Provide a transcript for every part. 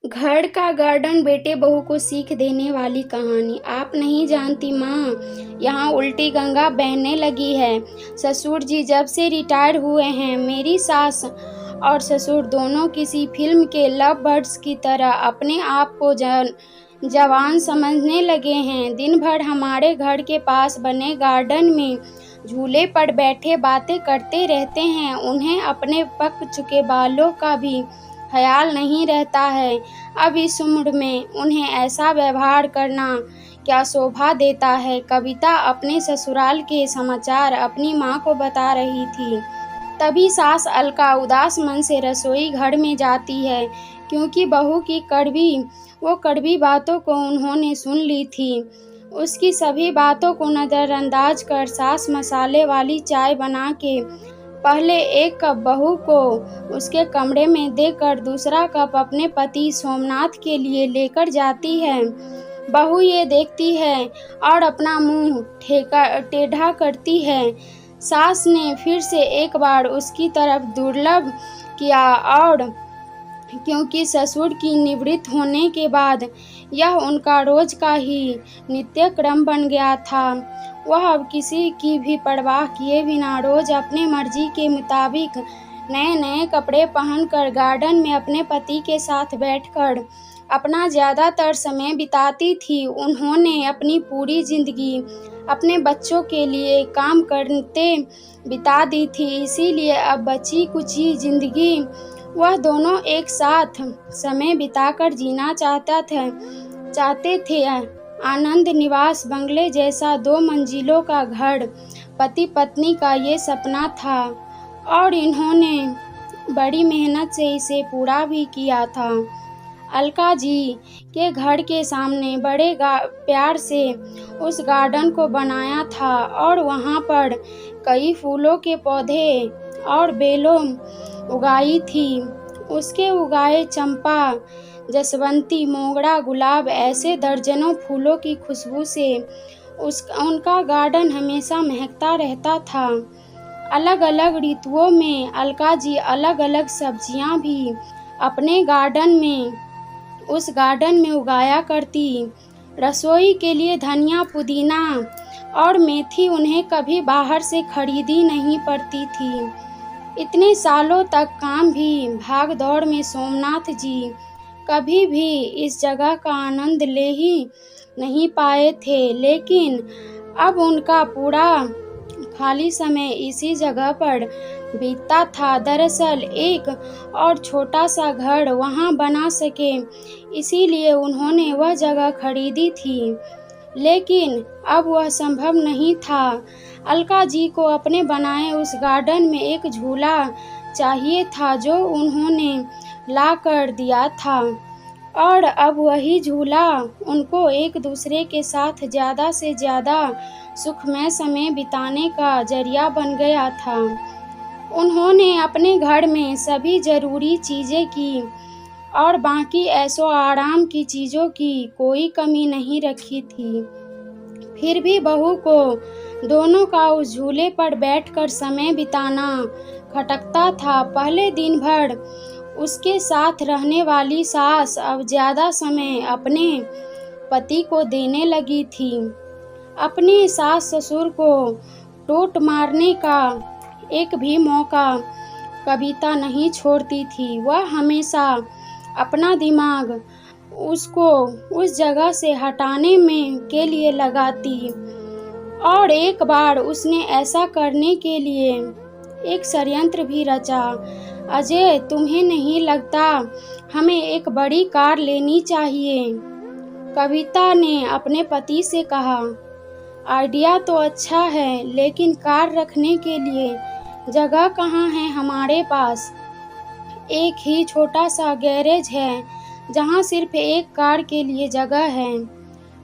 घर का गार्डन बेटे बहू को सीख देने वाली कहानी। आप नहीं जानती माँ, यहाँ उल्टी गंगा बहने लगी है। ससुर जी जब से रिटायर हुए हैं, मेरी सास और ससुर दोनों किसी फिल्म के लव बर्ड्स की तरह अपने आप को जवान समझने लगे हैं। दिन भर हमारे घर के पास बने गार्डन में झूले पर बैठे बातें करते रहते हैं। उन्हें अपने पक चुके बालों का भी ख्याल नहीं रहता है। अब इस उम्र में उन्हें ऐसा व्यवहार करना क्या शोभा देता है। कविता अपने ससुराल के समाचार अपनी माँ को बता रही थी। तभी सास अलका उदास मन से रसोई घर में जाती है, क्योंकि बहू की कड़वी बातों को उन्होंने सुन ली थी। उसकी सभी बातों को नज़रअंदाज कर सास मसाले वाली चाय बना के पहले एक कप बहू को उसके कमरे में देकर दूसरा कप अपने पति सोमनाथ के लिए लेकर जाती है। बहू ये देखती है और अपना मुंह टेढ़ा करती है। सास ने फिर से एक बार उसकी तरफ दुर्लभ किया, और क्योंकि ससुर की निवृत्त होने के बाद यह उनका रोज का ही नित्य क्रम बन गया था। वह अब किसी की भी परवाह किए बिना रोज अपने मर्जी के मुताबिक नए नए कपड़े पहनकर गार्डन में अपने पति के साथ बैठकर अपना ज़्यादातर समय बिताती थी। उन्होंने अपनी पूरी जिंदगी अपने बच्चों के लिए काम करते बिता दी थी, इसीलिए अब बची कुची जिंदगी वह दोनों एक साथ समय बिताकर जीना चाहते थे। आनंद निवास बंगले जैसा 2 मंजिलों का घर पति पत्नी का ये सपना था, और इन्होंने बड़ी मेहनत से इसे पूरा भी किया था। अलका जी के घर के सामने बड़े प्यार से उस गार्डन को बनाया था, और वहाँ पर कई फूलों के पौधे और बेलों उगाई थी। उसके उगाए चंपा, जसवंती, मोगरा, गुलाब ऐसे दर्जनों फूलों की खुशबू से उनका गार्डन हमेशा महकता रहता था। अलग अलग ऋतुओं में अलका जी अलग अलग सब्जियां भी अपने उस गार्डन में उगाया करती। रसोई के लिए धनिया, पुदीना और मेथी उन्हें कभी बाहर से खरीदी नहीं पड़ती थी। इतने सालों तक काम भी भाग दौड़ में सोमनाथ जी कभी भी इस जगह का आनंद ले ही नहीं पाए थे, लेकिन अब उनका पूरा खाली समय इसी जगह पर बीतता था। दरअसल एक और छोटा सा घर वहां बना सके, इसीलिए उन्होंने वह जगह खरीदी थी, लेकिन अब वह संभव नहीं था। अलका जी को अपने बनाए उस गार्डन में एक झूला चाहिए था, जो उन्होंने ला कर दिया था, और अब वही झूला उनको एक दूसरे के साथ ज़्यादा से ज़्यादा सुखमय समय बिताने का जरिया बन गया था। उन्होंने अपने घर में सभी ज़रूरी चीज़ें की, और बाकी ऐशो आराम की चीज़ों की कोई कमी नहीं रखी थी। फिर भी बहू को दोनों का उस झूले पर बैठकर समय बिताना खटकता था। पहले दिन भर उसके साथ रहने वाली सास अब ज़्यादा समय अपने पति को देने लगी थी। अपने सास ससुर को टोंट मारने का एक भी मौका कविता नहीं छोड़ती थी। वह हमेशा अपना दिमाग उसको उस जगह से हटाने के लिए लगाती, और एक बार उसने ऐसा करने के लिए एक षड्यंत्र भी रचा। अजय, तुम्हें नहीं लगता हमें एक बड़ी कार लेनी चाहिए? कविता ने अपने पति से कहा। आइडिया तो अच्छा है, लेकिन कार रखने के लिए जगह कहाँ है हमारे पास? एक ही छोटा सा गैरेज है जहाँ सिर्फ एक कार के लिए जगह है,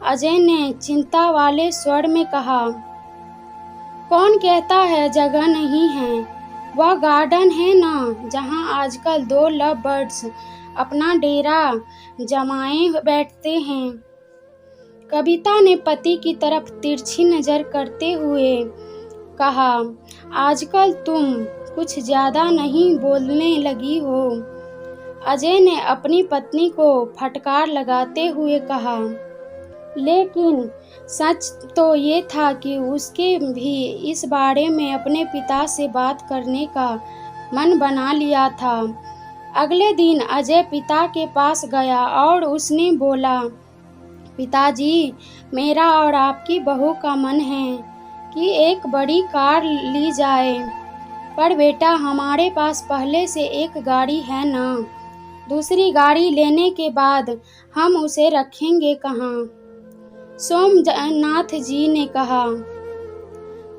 अजय ने चिंता वाले स्वर में कहा। कौन कहता है जगह नहीं है? वह गार्डन है ना, जहाँ आजकल 2 लव बर्ड्स अपना डेरा जमाए बैठते हैं। कविता ने पति की तरफ तिरछी नज़र करते हुए कहा, आजकल तुम कुछ ज़्यादा नहीं बोलने लगी हो? अजय ने अपनी पत्नी को फटकार लगाते हुए कहा। लेकिन सच तो ये था कि उसके भी इस बारे में अपने पिता से बात करने का मन बना लिया था। अगले दिन अजय पिता के पास गया और उसने बोला, पिताजी, मेरा और आपकी बहू का मन है कि एक बड़ी कार ली जाए, पर बेटा हमारे पास पहले से एक गाड़ी है ना। दूसरी गाड़ी लेने के बाद हम उसे रखेंगे कहाँ? सोमनाथ जी ने कहा,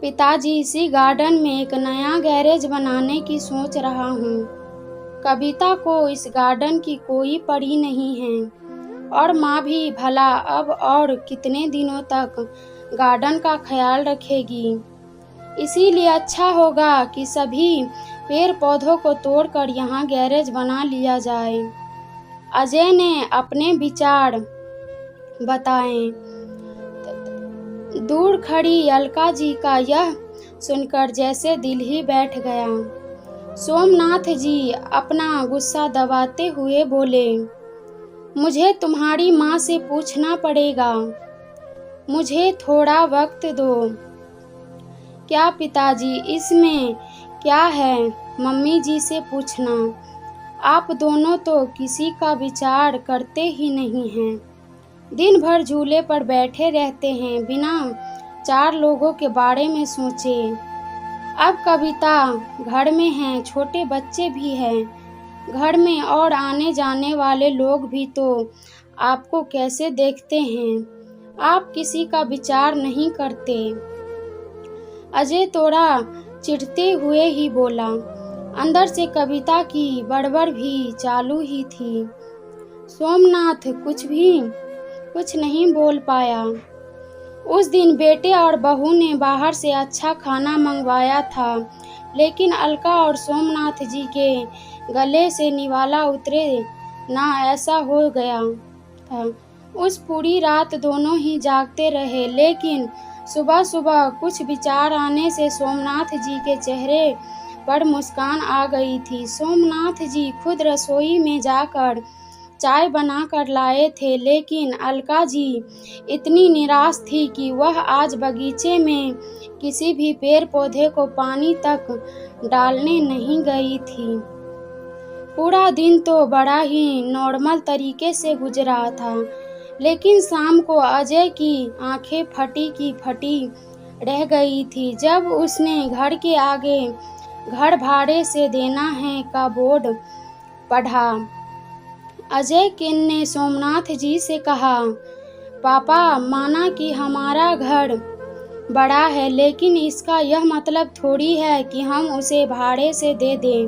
पिताजी, इसी गार्डन में एक नया गैरेज बनाने की सोच रहा हूँ। कविता को इस गार्डन की कोई पड़ी नहीं है और माँ भी भला अब और कितने दिनों तक गार्डन का ख्याल रखेगी। इसीलिए अच्छा होगा कि सभी पेड़ पौधों को तोड़कर यहाँ गैरेज बना लिया जाए। अजय ने अपने विचार बताए। दूर खड़ी अलका जी का यह सुनकर जैसे दिल ही बैठ गया। सोमनाथ जी अपना गुस्सा दबाते हुए बोले, मुझे तुम्हारी माँ से पूछना पड़ेगा, मुझे थोड़ा वक्त दो। क्या पिताजी, इसमें क्या है? मम्मी जी से पूछना। आप दोनों तो किसी का विचार करते ही नहीं हैं। दिन भर झूले पर बैठे रहते हैं बिना 4 लोगों के बारे में सोचे। अब कविता घर में है, छोटे बच्चे भी हैं घर में और आने जाने वाले लोग भी तो आपको कैसे देखते हैं। आप किसी का विचार नहीं करते। अजय थोड़ा चिढ़ते हुए ही बोला। अंदर से कविता की बड़बड़ भी चालू ही थी। सोमनाथ कुछ नहीं बोल पाया। उस दिन बेटे और बहू ने बाहर से अच्छा खाना मंगवाया था, लेकिन अलका और सोमनाथ जी के गले से निवाला उतरे ना ऐसा हो गया था। उस पूरी रात दोनों ही जागते रहे, लेकिन सुबह सुबह कुछ विचार आने से सोमनाथ जी के चेहरे पर मुस्कान आ गई थी। सोमनाथ जी खुद रसोई में जाकर चाय बनाकर लाए थे, लेकिन अलका जी इतनी निराश थी कि वह आज बगीचे में किसी भी पेड़ पौधे को पानी तक डालने नहीं गई थी। पूरा दिन तो बड़ा ही नॉर्मल तरीके से गुजरा था, लेकिन शाम को अजय की आंखें फटी की फटी रह गई थी जब उसने घर के आगे घर भाड़े से देना है का बोर्ड पढ़ा। अजय ने सोमनाथ जी से कहा, पापा, माना कि हमारा घर बड़ा है, लेकिन इसका यह मतलब थोड़ी है कि हम उसे भाड़े से दे दें।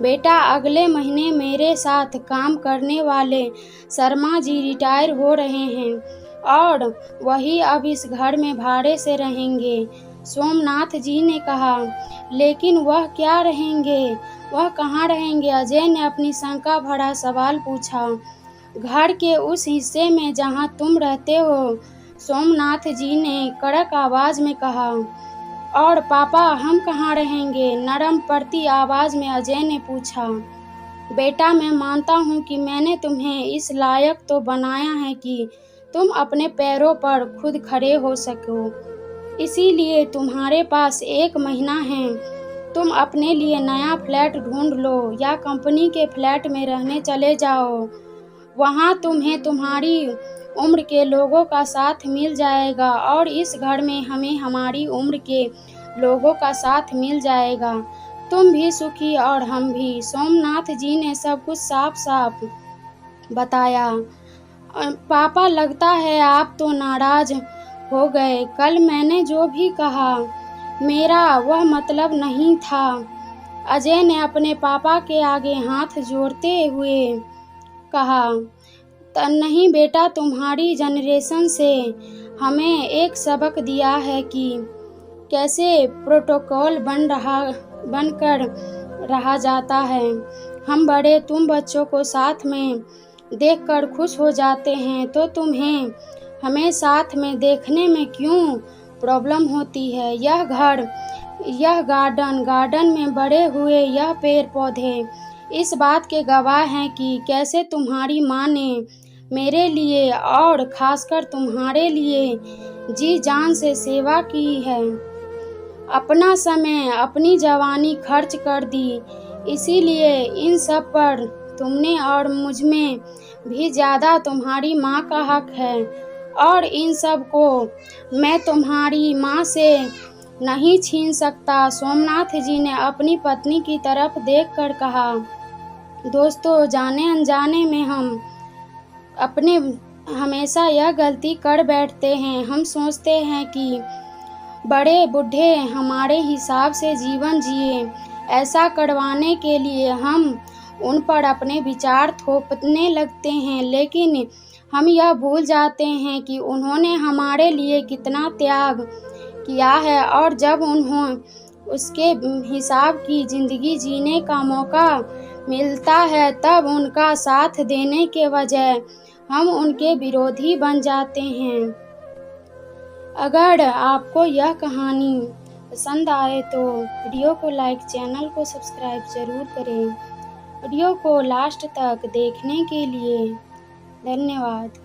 बेटा, अगले महीने मेरे साथ काम करने वाले शर्मा जी रिटायर हो रहे हैं और वही अब इस घर में भाड़े से रहेंगे। सोमनाथ जी ने कहा, लेकिन वह क्या रहेंगे? वह कहाँ रहेंगे? अजय ने अपनी शंका भरा सवाल पूछा। घर के उस हिस्से में जहाँ तुम रहते हो, सोमनाथ जी ने कड़क आवाज में कहा। और पापा, हम कहाँ रहेंगे? नरम पड़ती आवाज में अजय ने पूछा। बेटा, मैं मानता हूँ कि मैंने तुम्हें इस लायक तो बनाया है कि तुम अपने पैरों पर खुद खड़े हो सको, इसीलिए तुम्हारे पास 1 महीना है। तुम अपने लिए नया फ्लैट ढूंढ लो या कंपनी के फ्लैट में रहने चले जाओ। वहाँ तुम्हें तुम्हारी उम्र के लोगों का साथ मिल जाएगा और इस घर में हमें हमारी उम्र के लोगों का साथ मिल जाएगा। तुम भी सुखी और हम भी। सोमनाथ जी ने सब कुछ साफ साफ बताया। पापा, लगता है आप तो नाराज हो गए। कल मैंने जो भी कहा मेरा वह मतलब नहीं था। अजय ने अपने पापा के आगे हाथ जोड़ते हुए कहा, नहीं बेटा, तुम्हारी जनरेशन से हमें एक सबक दिया है कि कैसे प्रोटोकॉल बनकर रहा जाता है। हम बड़े तुम बच्चों को साथ में देखकर खुश हो जाते हैं, तो तुम्हें हमें साथ में देखने में क्यों प्रॉब्लम होती है? यह घर, यह गार्डन में बड़े हुए यह पेड़ पौधे, इस बात के गवाह हैं कि कैसे तुम्हारी माँ ने मेरे लिए और खासकर तुम्हारे लिए जी जान से सेवा की है, अपना समय, अपनी जवानी खर्च कर दी। इसीलिए इन सब पर तुमने और मुझ में भी ज़्यादा तुम्हारी माँ का हक है, और इन सब को मैं तुम्हारी माँ से नहीं छीन सकता। सोमनाथ जी ने अपनी पत्नी की तरफ देखकर कहा। दोस्तों, जाने अनजाने में हम अपने हमेशा यह गलती कर बैठते हैं। हम सोचते हैं कि बड़े बूढ़े हमारे हिसाब से जीवन जिए। ऐसा करवाने के लिए हम उन पर अपने विचार थोपने लगते हैं, लेकिन हम यह भूल जाते हैं कि उन्होंने हमारे लिए कितना त्याग किया है, और जब उन्हें उसके हिसाब की ज़िंदगी जीने का मौका मिलता है तब उनका साथ देने के बजाय हम उनके विरोधी बन जाते हैं। अगर आपको यह कहानी पसंद आए तो वीडियो को लाइक, चैनल को सब्सक्राइब ज़रूर करें। वीडियो को लास्ट तक देखने के लिए धन्यवाद।